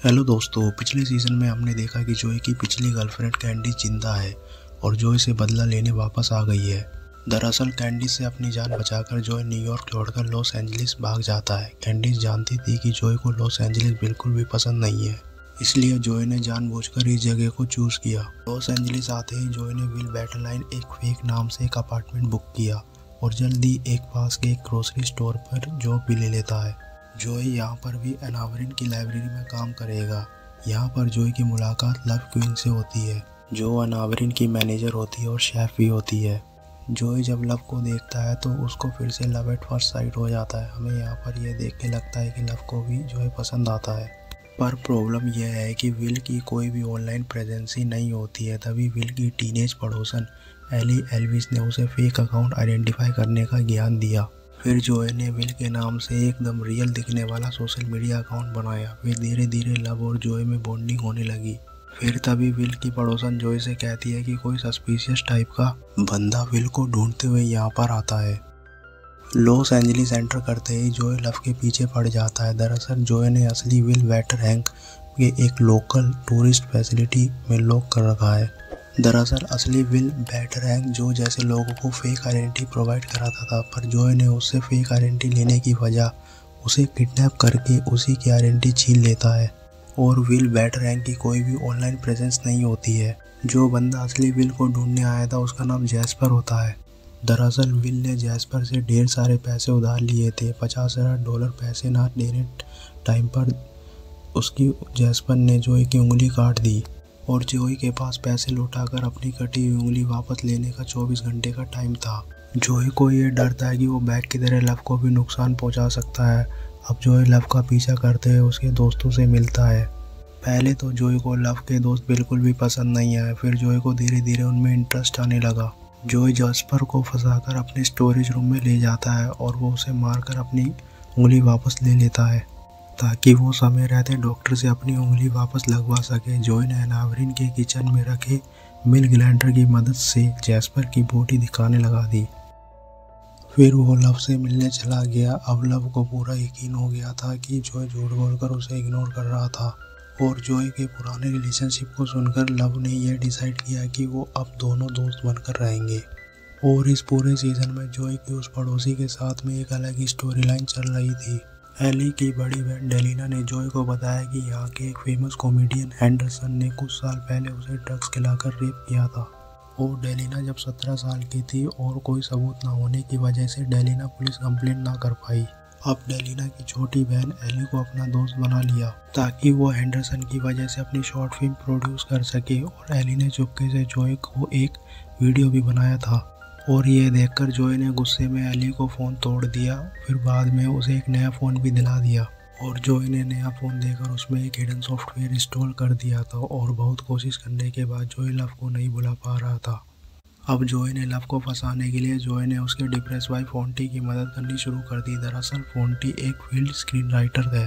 Hello दोस्तों, पिछले season में हमने देखा कि जोई की पिछली गर्लफ्रेंड कैंडिस जिंदा है और जोई से बदला लेने वापस आ गई है। दरअसल कैंडिस से अपनी जान बचाकर जोई न्यूयॉर्क छोड़कर लॉस एंजलिस भाग जाता है। कैंडिस जानती थी कि जोई को लॉस एंजलिस बिल्कुल भी पसंद नहीं है, इसलिए जोई ने जानबूझकर इस जगह को चूज़ किया। लॉस एंजलिस आते ही जोई ने विल बैटरलाइन एक फेक नाम से एक अपार्टमेंट बुक किया और जल्दी एक पास के एक ग्रोसरी स्टोर पर जॉब भी ले लेता है। जोई यहाँ पर भी अनावरिन की लाइब्रेरी में काम करेगा। यहाँ पर जोई की मुलाकात लव क्वीन से होती है, जो अनावरिन की मैनेजर होती है और शेफ भी होती है। जोई जब लव को देखता है तो उसको फिर से लव एट फर्स्ट साइट हो जाता है। हमें यहाँ पर यह देख के लगता है कि लव को भी जोई पसंद आता है, पर प्रॉब्लम यह है कि विल की कोई भी ऑनलाइन प्रेजेंस ही नहीं होती है। तभी विल की टीनेज पड़ोसन एली एल्विस ने उसे फेक अकाउंट आइडेंटिफाई करने का ज्ञान दिया। फिर जोई ने विल के नाम से एकदम रियल दिखने वाला सोशल मीडिया अकाउंट बनाया। फिर धीरे धीरे लव और जोई में बॉन्डिंग होने लगी। फिर तभी विल की पड़ोसन जोई से कहती है कि कोई सस्पिशियस टाइप का बंदा विल को ढूंढते हुए यहाँ पर आता है। लॉस एंजलिस एंटर करते ही जोई लव के पीछे पड़ जाता है। दरअसल जोई ने असली विल वेटरहैंक के एक लोकल टूरिस्ट फैसिलिटी में लॉक कर रखा है। दरअसल असली विल बैटरहैंक जो जैसे लोगों को फेक आइडेंटिटी प्रोवाइड कराता था, पर जोई ने उससे फेक आइडेंटिटी लेने की वजह उसे किडनैप करके उसी की आइडेंटिटी छीन लेता है। और विल बैटरहैंक की कोई भी ऑनलाइन प्रेजेंस नहीं होती है। जो बंदा असली विल को ढूंढने आया था उसका नाम जैस्पर होता है। दरअसल विल ने जैस्पर से ढेर सारे पैसे उधार लिए थे। $50,000 पैसे ना देने टाइम पर उसकी जैस्पर ने जोई की उंगली काट दी और जोई के पास पैसे लौटाकर अपनी कटी हुई उंगली वापस लेने का 24 घंटे का टाइम था। जोई को ये डर था कि वो बैग की तरह लव को भी नुकसान पहुंचा सकता है। अब जोई लव का पीछा करते हुए उसके दोस्तों से मिलता है। पहले तो जोई को लव के दोस्त बिल्कुल भी पसंद नहीं आए, फिर जोई को धीरे धीरे उनमें इंटरेस्ट आने लगा। जोई जैस्पर को फंसाकर अपने स्टोरेज रूम में ले जाता है और वो उसे मारकर अपनी उंगली वापस ले लेता है ताकि वो समय रहते डॉक्टर से अपनी उंगली वापस लगवा सके। जोई ने अनावरिन के किचन में रखे मिल ग्लैंडर की मदद से जैस्पर की बॉडी दिखाने लगा दी। फिर वो लव से मिलने चला गया। अब लव को पूरा यकीन हो गया था कि जोई झूठ बोलकर उसे इग्नोर कर रहा था और जोई के पुराने रिलेशनशिप को सुनकर लव ने यह डिसाइड किया कि वो अब दोनों दोस्त बनकर रहेंगे। और इस पूरे सीजन में जोई की उस पड़ोसी के साथ में एक अलग ही स्टोरी लाइन चल रही थी। एली की बड़ी बहन डेलिना ने जोई को बताया कि यहाँ के एक फेमस कॉमेडियन एंडरसन ने कुछ साल पहले उसे ड्रग्स खिलाकर रेप किया था। और डेलिना जब 17 साल की थी और कोई सबूत ना होने की वजह से डेलिना पुलिस कंप्लेंट ना कर पाई। अब डेलिना की छोटी बहन एली को अपना दोस्त बना लिया ताकि वो एंडरसन की वजह से अपनी शॉर्ट फिल्म प्रोड्यूस कर सके। और एली ने चुपके से जोई को एक वीडियो भी बनाया था और ये देखकर जोई ने गुस्से में एली को फ़ोन तोड़ दिया। फिर बाद में उसे एक नया फ़ोन भी दिला दिया और जोई ने नया फ़ोन देकर उसमें एक हिडन सॉफ्टवेयर इंस्टॉल कर दिया था। और बहुत कोशिश करने के बाद जोई लव को नहीं बुला पा रहा था। अब जोई ने लव को फंसाने के लिए जोई ने उसके डिप्रेस वाइफ फोंटी की मदद करनी शुरू कर दी। दरअसल फोंटी एक फील्ड स्क्रीन राइटर है।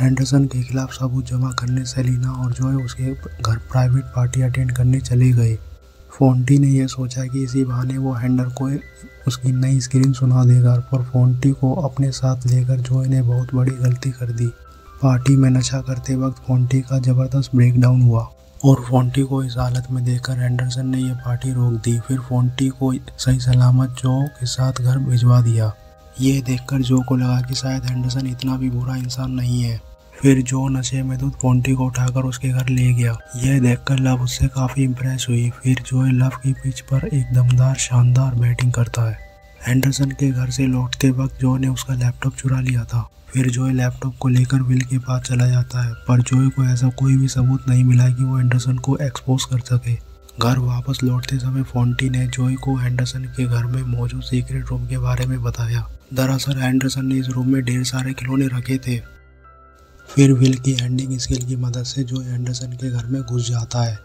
एंडरसन के खिलाफ सबूत जमा करने सेलिना और जोई उसके घर प्राइवेट पार्टी अटेंड करने चले गए। फोंटी ने यह सोचा कि इसी बहाने वो हैंडर को उसकी नई स्क्रीन सुना देगा, पर फोंटी को अपने साथ लेकर जोई ने बहुत बड़ी गलती कर दी। पार्टी में नशा करते वक्त फोंटी का ज़बरदस्त ब्रेकडाउन हुआ और फोंटी को इस हालत में देखकर एंडरसन ने यह पार्टी रोक दी। फिर फोंटी को सही सलामत जो के साथ घर भिजवा दिया। ये देखकर जो को लगा कि शायद एंडरसन इतना भी बुरा इंसान नहीं है। फिर जो नशे में धुत फोंटी को उठाकर उसके घर ले गया। यह देखकर लव उससे काफ़ी इम्प्रेस हुई। फिर जोई लव की पिच पर एक दमदार शानदार बैटिंग करता है। एंडरसन के घर से लौटते वक्त जो ने उसका लैपटॉप चुरा लिया था। फिर जोई लैपटॉप को लेकर विल के पास चला जाता है, पर जोई को ऐसा कोई भी सबूत नहीं मिला कि वो एंडरसन को एक्सपोज कर सके। घर वापस लौटते समय फोंटी ने जोई को एंडरसन के घर में मौजूद सीक्रेट रूम के बारे में बताया। दरअसल एंडरसन ने इस रूम में ढेर सारे खिलौने रखे थे। फिर विल की हैंडिंग स्किल की मदद से जोई एंडरसन के घर में घुस जाता है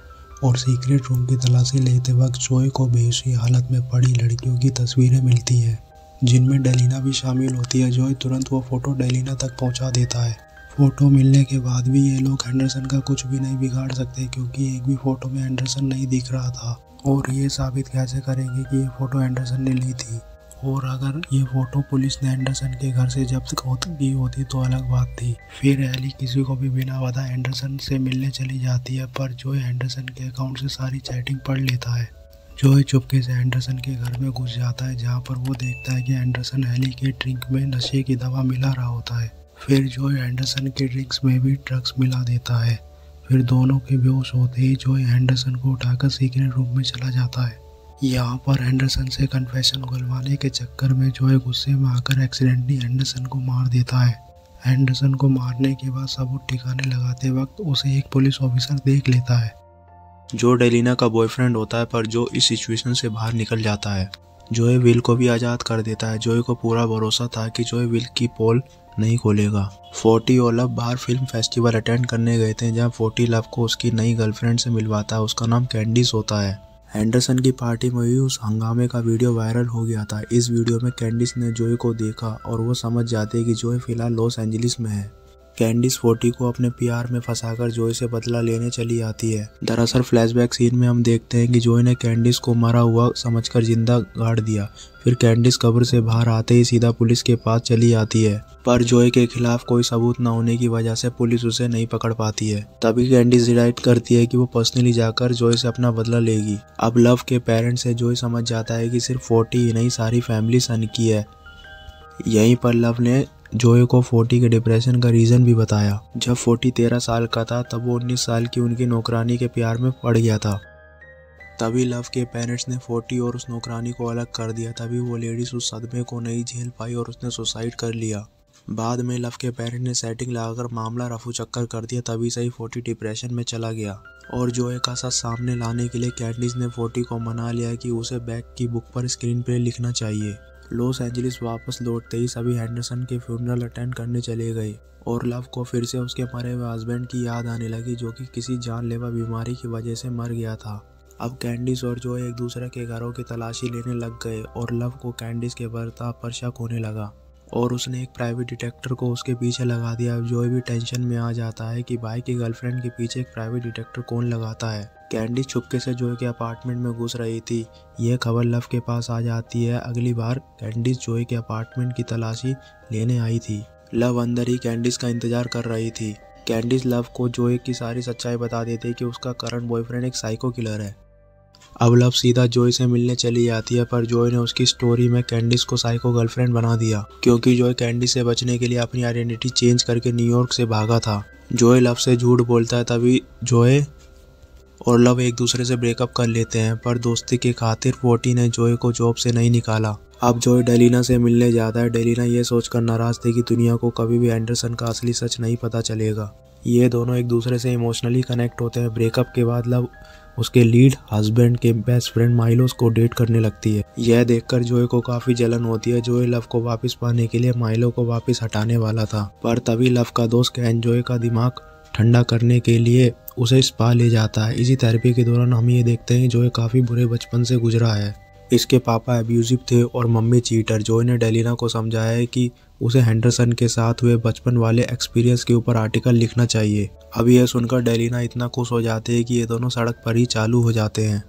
और सीक्रेट रूम की तलाशी लेते वक्त जोई को बेहोशी हालत में पड़ी लड़कियों की तस्वीरें मिलती है, जिनमें डेलिना भी शामिल होती है। जोई तुरंत वो फ़ोटो डेलिना तक पहुंचा देता है। फ़ोटो मिलने के बाद भी ये लोग एंडरसन का कुछ भी नहीं बिगाड़ सकते, क्योंकि एक भी फ़ोटो में एंडरसन नहीं दिख रहा था। और ये साबित कैसे करेंगे कि ये फ़ोटो एंडरसन ने ली थी। और अगर ये फोटो पुलिस ने एंडरसन के घर से जब्त की होती तो अलग बात थी। फिर एली किसी को भी बिना बताए एंडरसन से मिलने चली जाती है, पर जॉय एंडरसन के अकाउंट से सारी चैटिंग पढ़ लेता है। जॉय चुपके से एंडरसन के घर में घुस जाता है, जहाँ पर वो देखता है कि एंडरसन एली के ड्रिंक में नशे की दवा मिला रहा होता है। फिर जॉय एंडरसन के ड्रिंक्स में भी ड्रग्स मिला देता है। फिर दोनों के बेहोश होते ही जॉय एंडरसन को उठाकर सीक्रेट रूम में चला जाता है। यहाँ पर एंडरसन से कन्फेशन उगलवाने के चक्कर में जॉय गुस्से में आकर एक्सीडेंटली एंडरसन को मार देता है। एंडरसन को मारने के बाद सबूत ठिकाने लगाते वक्त उसे एक पुलिस ऑफिसर देख लेता है, जो डेलिना का बॉयफ्रेंड होता है, पर जो इस सिचुएशन से बाहर निकल जाता है। जॉय विल को भी आज़ाद कर देता है। जॉय को पूरा भरोसा था कि जॉय विल की पोल नहीं खोलेगा। 40 और लव बाहर फिल्म फेस्टिवल अटेंड करने गए थे, जहां 40 लव को उसकी नई गर्लफ्रेंड से मिलवाता है। उसका नाम कैंडिस होता है। एंडरसन की पार्टी में हुई उस हंगामे का वीडियो वायरल हो गया था। इस वीडियो में कैंडिस ने जॉय को देखा और वो समझ जाते कि जॉय फिलहाल लॉस एंजलिस में है। कैंडिस 40 को अपने प्यार में फंसाकर जॉय से बदला लेने चली आती है। दरअसल फ्लैशबैक सीन में हम देखते हैं कि जॉय ने कैंडिस को मरा हुआ समझकर जिंदा गाड़ दिया। फिर कैंडिस कब्र से बाहर आते ही सीधा पुलिस के पास चली आती है, पर जॉय के खिलाफ कोई सबूत न होने की वजह से पुलिस उसे नहीं पकड़ पाती है। तभी कैंडिस डिसाइड करती है कि वो पर्सनली जाकर जॉय से अपना बदला लेगी। अब लव के पेरेंट्स से जॉय समझ जाता है कि सिर्फ 40 ही नहीं, सारी फैमिली सन की है। यहीं पर लव ने जॉय को 40 के डिप्रेशन का रीज़न भी बताया। जब 40 13 साल का था तब वो 19 साल की उनकी नौकरानी के प्यार में पड़ गया था। तभी लव के पेरेंट्स ने 40 और उस नौकरानी को अलग कर दिया। तभी वो लेडीज उस सदमे को नहीं झेल पाई और उसने सुसाइड कर लिया। बाद में लव के पेरेंट्स ने सेटिंग लगाकर मामला रफू चक्कर कर दिया। तभी से ही 40 डिप्रेशन में चला गया और जॉय का सच सामने लाने के लिए कैंडिस ने 40 को मना लिया कि उसे बैक की बुक पर स्क्रीन प्ले लिखना चाहिए। लॉस एंजलिस वापस लौटते ही सभी हेंडरसन के फ्यूनरल अटेंड करने चले गए और लव को फिर से उसके मरे हुए हस्बैंड की याद आने लगी, जो कि किसी जानलेवा बीमारी की वजह से मर गया था। अब कैंडिस और जॉय एक दूसरे के घरों की तलाशी लेने लग गए और लव को कैंडिस के बर्ताव पर शक होने लगा और उसने एक प्राइवेट डिटेक्टर को उसके पीछे लगा दिया। अब जॉय भी टेंशन में आ जाता है कि भाई की गर्लफ्रेंड के पीछे एक प्राइवेट डिटेक्टर कौन लगाता है। कैंडिस चुपके से जॉय के अपार्टमेंट में घुस रही थी। यह खबर लव के पास आ जाती है। अगली बार कैंडिस जॉय के अपार्टमेंट की तलाशी लेने आई थी। लव अंदर ही कैंडिस का इंतजार कर रही थी। कैंडिस लव को जॉय की सारी सच्चाई बता देती है कि उसका करंट बॉयफ्रेंड एक साइको किलर है। अब लव सीधा जॉय से मिलने चली जाती है, पर जॉय ने उसकी स्टोरी में कैंडिस को साइको गर्लफ्रेंड बना दिया, क्योंकि जॉय कैंडिस से बचने के लिए अपनी आइडेंटिटी चेंज करके न्यूयॉर्क से भागा था। जॉय लव से झूठ बोलता है। तभी जॉय और लव एक दूसरे से ब्रेकअप कर लेते हैं, पर दोस्ती की खातिर 40 ने जॉय को जॉब से नहीं निकाला। अब जॉय डेलिना से मिलने जाता है। डेलिना ये सोचकर नाराज थी कि दुनिया को कभी भी एंडरसन का असली सच नहीं पता चलेगा। ये दोनों एक दूसरे से इमोशनली कनेक्ट होते हैं। ब्रेकअप के बाद लव उसके लीड हस्बैंड के बेस्ट फ्रेंड माइलोस को डेट करने लगती है। यह देखकर जॉय को काफी जलन होती है। जॉय लव को वापस पाने के लिए माइलो को वापस हटाने वाला था, पर तभी लव का दोस्त कैन जॉय का दिमाग ठंडा करने के लिए उसे स्पा ले जाता है। इसी थेरेपी के दौरान हम ये देखते हैं जॉय काफी बुरे बचपन से गुजरा है। इसके पापा अब्यूजिव थे और मम्मी चीटर। जॉय ने डेलिना को समझाया है कि उसे हेंडरसन के साथ हुए बचपन वाले एक्सपीरियंस के ऊपर आर्टिकल लिखना चाहिए। अब यह सुनकर डेलिना इतना खुश हो जाते हैं कि ये दोनों सड़क पर ही चालू हो जाते हैं।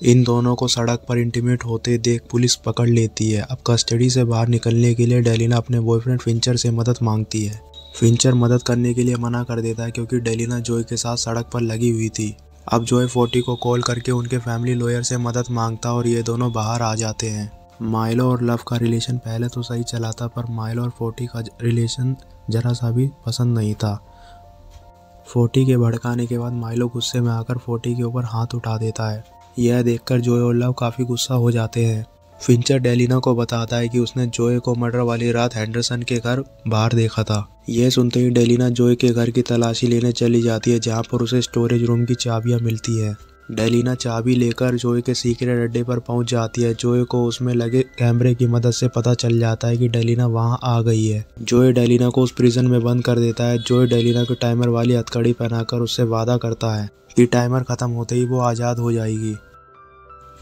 इन दोनों को सड़क पर इंटीमेट होते देख पुलिस पकड़ लेती है। अब कस्टडी से बाहर निकलने के लिए डेलिना अपने बॉयफ्रेंड फिंचर से मदद मांगती है। फिंचर मदद करने के लिए मना कर देता है, क्योंकि डेलिना जॉय के साथ सड़क पर लगी हुई थी। अब जॉय 40 को कॉल करके उनके फैमिली लॉयर से मदद मांगता और ये दोनों बाहर आ जाते हैं। माइलो और लव का रिलेशन पहले तो सही चला था, पर माइलो और 40 का रिलेशन जरा सा भी पसंद नहीं था। 40 के भड़काने के बाद माइलो गुस्से में आकर 40 के ऊपर हाथ उठा देता है। यह देखकर जॉय और लव काफ़ी गुस्सा हो जाते हैं। फिंचर डेलिना को बताता है कि उसने जॉय को मर्डर वाली रात हेंडरसन के घर बाहर देखा था। यह सुनते ही डेलिना जॉय के घर की तलाशी लेने चली जाती है, जहां पर उसे स्टोरेज रूम की चाबियां मिलती है। डेलिना चाबी लेकर जॉय के सीक्रेट अड्डे पर पहुंच जाती है। जॉय को उसमें लगे कैमरे की मदद से पता चल जाता है कि डेलिना वहां आ गई है। जॉय डेलिना को उस प्रिजन में बंद कर देता है। जॉय डेलिना को टाइमर वाली हथकड़ी पहनाकर उससे वादा करता है कि टाइमर खत्म होते ही वो आज़ाद हो जाएगी।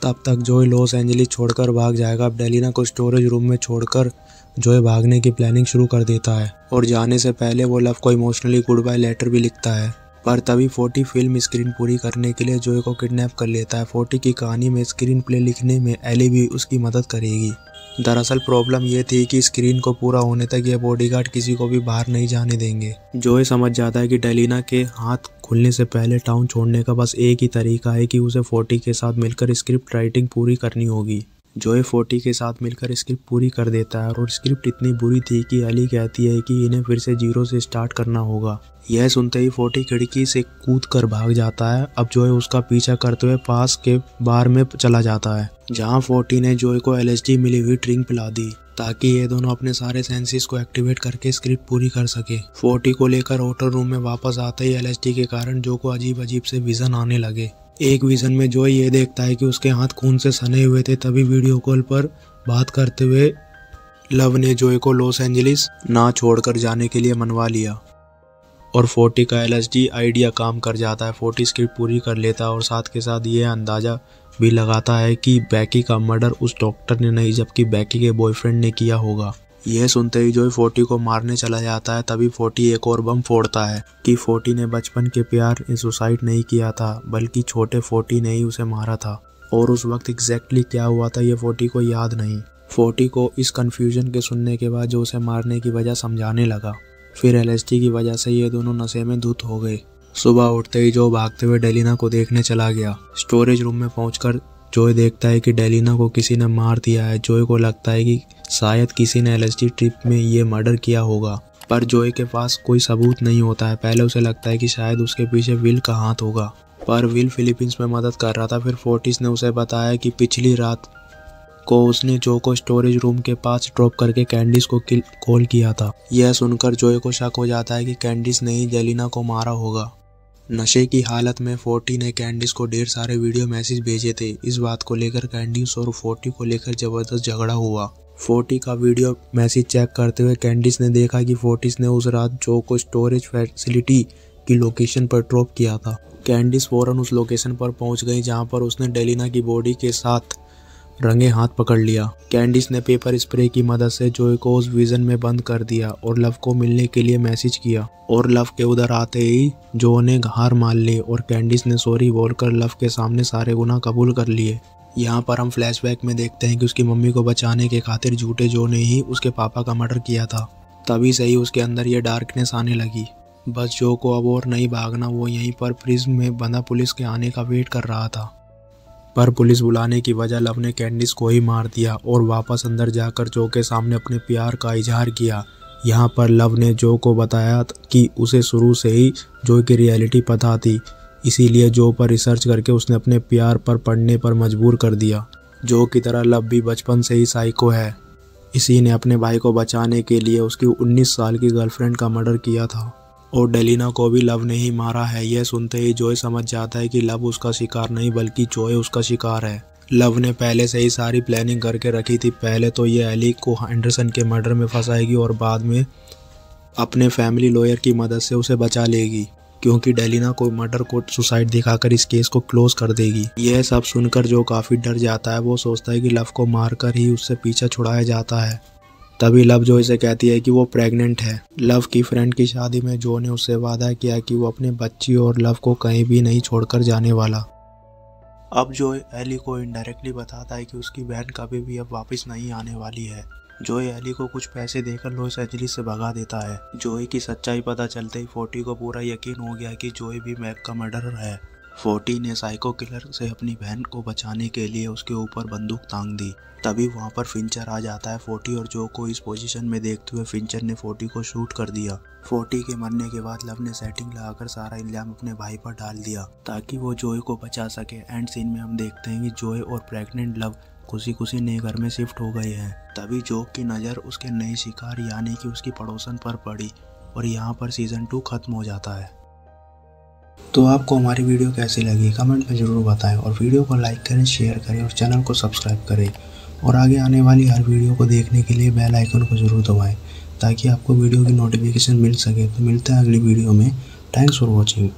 तब तक जॉय लॉस एंजलिस छोड़कर भाग जाएगा। अब डेलिना को स्टोरेज रूम में छोड़कर जॉय भागने की प्लानिंग शुरू कर देता है और जाने से पहले वो लव को इमोशनली गुड बाय लेटर भी लिखता है। पर तभी 40 फिल्म स्क्रीन पूरी करने के लिए जॉय को किडनैप कर लेता है। 40 की कहानी में स्क्रीन प्ले लिखने में एली भी उसकी मदद करेगी। दरअसल प्रॉब्लम ये थी कि स्क्रीन को पूरा होने तक ये बॉडीगार्ड किसी को भी बाहर नहीं जाने देंगे। जोए समझ जाता है कि डेलिना के हाथ खुलने से पहले टाउन छोड़ने का बस एक ही तरीका है कि उसे 40 के साथ मिलकर स्क्रिप्ट राइटिंग पूरी करनी होगी। जोए 40 के साथ मिलकर स्क्रिप्ट पूरी कर देता है और स्क्रिप्ट इतनी बुरी थी कि एली कहती है कि इन्हें फिर से जीरो से स्टार्ट करना होगा। यह सुनते ही 40 खिड़की से कूद कर भाग जाता है। अब जोए उसका पीछा करते हुए पास के बार में चला जाता है, जहां 40 ने जोए को LSD मिली हुई ड्रिंक पिला दी ताकि ये दोनों अपने सारे सेंसेस को एक्टिवेट करके स्क्रिप्ट पूरी कर सके। 40 को लेकर होटल रूम में वापस आते ही LSD के कारण जो को अजीब अजीब से विजन आने लगे। एक विजन में जोए ये देखता है कि उसके हाथ खून से सने हुए थे। तभी वीडियो कॉल पर बात करते हुए लव ने जोए को लॉस एंजलिस ना छोड़कर जाने के लिए मनवा लिया और 40 का LSD आइडिया काम कर जाता है। 40 स्क्रिप्ट पूरी कर लेता है और साथ के साथ ये अंदाजा भी लगाता है कि बैकी का मर्डर उस डॉक्टर ने नहीं जबकि बैकी के बॉयफ्रेंड ने किया होगा। यह सुनते ही जोए 40 को मारने चला जाता है। तभी 40 एक और बम फोड़ता है कि 40 ने बचपन के प्यार में सुसाइड नहीं किया था बल्कि छोटे 40 ने ही उसे मारा था और उस वक्त एग्जैक्टली क्या हुआ था ये 40 को याद नहीं। 40 को इस कन्फ्यूजन के सुनने के बाद जो उसे मारने की वजह समझाने लगा। फिर LSD की वजह से ये दोनों नशे में धुत हो गए। सुबह उठते ही जो भागते हुए डेलिना को देखने चला गया। स्टोरेज रूम में पहुंचकर जोए देखता है कि डेलिना को किसी ने मार दिया है। जोए को लगता है कि शायद किसी ने LSD ट्रिप में ये मर्डर किया होगा, पर जोए के पास कोई सबूत नहीं होता है। पहले उसे लगता है कि शायद उसके पीछे विल का हाथ होगा, पर विल फिलीपींस में मदद कर रहा था। फिर 40 ने उसे बताया कि पिछली रात को उसने जो को स्टोरेज रूम के पास ड्रॉप करके कैंडिस को कॉल किया था। यह सुनकर जोए को शक हो जाता है कि कैंडिस ने ही डेलिना को मारा होगा। नशे की हालत में 40 ने कैंडिस को ढेर सारे वीडियो मैसेज भेजे थे। इस बात को लेकर कैंडिस और 40 को लेकर जबरदस्त झगड़ा हुआ। 40 का वीडियो मैसेज चेक करते हुए कैंडिस ने देखा कि 40 ने उस रात जो को स्टोरेज फैसिलिटी की लोकेशन पर ड्रॉप किया था। कैंडिस फौरन उस लोकेशन पर पहुंच गई जहां पर उसने डेलिना की बॉडी के साथ रंगे हाथ पकड़ लिया। कैंडिस ने पेपर स्प्रे की मदद से जोए को उस विजन में बंद कर दिया और लव को मिलने के लिए मैसेज किया और लव के उधर आते ही जो ने हार मान ली और कैंडिस ने सॉरी बोलकर लव के सामने सारे गुनाह कबूल कर लिए। यहाँ पर हम फ्लैशबैक में देखते हैं कि उसकी मम्मी को बचाने के खातिर झूठे जो ने ही उसके पापा का मर्डर किया था। तभी से ही उसके अंदर ये डार्कनेस आने लगी। बस जो को अब और नहीं भागना, वो यहीं पर प्रिज्म में बंधा पुलिस के आने का वेट कर रहा था, पर पुलिस बुलाने की वजह लव ने कैंडिस को ही मार दिया और वापस अंदर जाकर जो के सामने अपने प्यार का इजहार किया। यहाँ पर लव ने जो को बताया कि उसे शुरू से ही जो की रियलिटी पता थी, इसीलिए जो पर रिसर्च करके उसने अपने प्यार पर पढ़ने पर मजबूर कर दिया। जो की तरह लव भी बचपन से ही साइको है। इसी ने अपने भाई को बचाने के लिए उसकी 19 साल की गर्लफ्रेंड का मर्डर किया था और डेलिना को भी लव ने ही मारा है। यह सुनते ही जोए समझ जाता है कि लव उसका शिकार नहीं बल्कि जोए उसका शिकार है। लव ने पहले से ही सारी प्लानिंग करके रखी थी। पहले तो ये एली को एंडरसन के मर्डर में फंसाएगी और बाद में अपने फैमिली लॉयर की मदद से उसे बचा लेगी, क्योंकि डेलिना को मर्डर को सुसाइड दिखाकर इस केस को क्लोज कर देगी। यह सब सुनकर जो काफ़ी डर जाता है। वो सोचता है कि लव को मारकर ही उससे पीछा छुड़ाया जाता है। तभी लव जो इसे कहती है कि वो प्रेग्नेंट है। लव की फ्रेंड की शादी में जो ने उससे वादा किया कि वो अपने बच्ची और लव को कहीं भी नहीं छोड़कर जाने वाला। अब जो एली को इनडायरेक्टली बताता है कि उसकी बहन कभी भी अब वापस नहीं आने वाली है। जोए एली को कुछ पैसे देकर लॉस एंजलिस से भगा देता है। जोए की सच्चाई पता चलते ही 40 को पूरा यकीन हो गया कि जोए भी मैक का मर्डरर है। 40 ने साइको किलर से अपनी बहन को बचाने के लिए उसके ऊपर बंदूक तांग दी। तभी वहां पर फिंचर आ जाता है। 40 और जो को इस पोजीशन में देखते हुए फिंचर ने 40 को शूट कर दिया। 40 के मरने के बाद लव ने सेटिंग लगाकर सारा इल्जाम अपने भाई पर डाल दिया ताकि वो जोए को बचा सके। एंड सीन में हम देखते हैं कि जोए और प्रेग्नेंट लव खुशी खुशी नए घर में शिफ्ट हो गए हैं। तभी जो की नज़र उसके नए शिकार यानी कि उसकी पड़ोसन पर पड़ी और यहाँ पर सीजन 2 खत्म हो जाता है। तो आपको हमारी वीडियो कैसी लगी कमेंट में ज़रूर बताएं और वीडियो को लाइक करें, शेयर करें और चैनल को सब्सक्राइब करें और आगे आने वाली हर वीडियो को देखने के लिए बेल आइकन को ज़रूर दबाएं ताकि आपको वीडियो की नोटिफिकेशन मिल सके। तो मिलते हैं अगली वीडियो में। Thanks for watching.